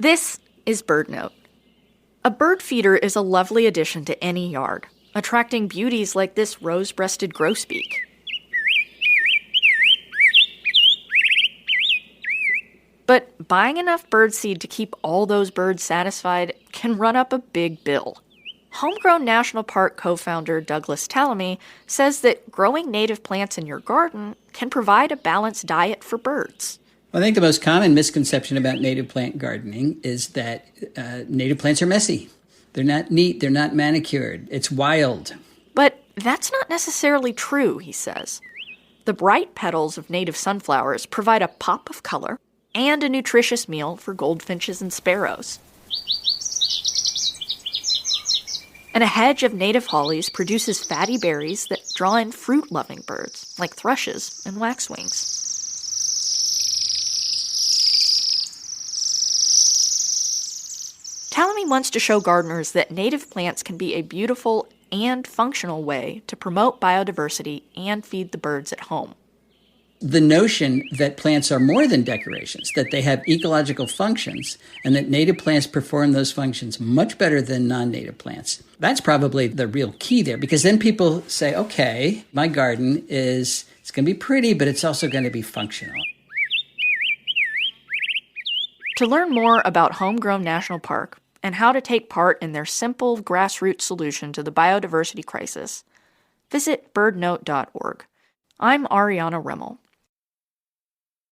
This is BirdNote. A bird feeder is a lovely addition to any yard, attracting beauties like this rose-breasted grosbeak. But buying enough birdseed to keep all those birds satisfied can run up a big bill. Homegrown National Park co-founder Douglas Tallamy says that growing native plants in your garden can provide a balanced diet for birds. Well, I think the most common misconception about native plant gardening is that native plants are messy. They're not neat, they're not manicured, it's wild. But that's not necessarily true, he says. The bright petals of native sunflowers provide a pop of color and a nutritious meal for goldfinches and sparrows. And a hedge of native hollies produces fatty berries that draw in fruit-loving birds, like thrushes and waxwings. Tallamy wants to show gardeners that native plants can be a beautiful and functional way to promote biodiversity and feed the birds at home. The notion that plants are more than decorations, that they have ecological functions, and that native plants perform those functions much better than non-native plants. That's probably the real key there, because then people say, okay, my garden it's going to be pretty, but it's also going to be functional. To learn more about Homegrown National Park and how to take part in their simple grassroots solution to the biodiversity crisis, visit birdnote.org. I'm Ariana Remmel.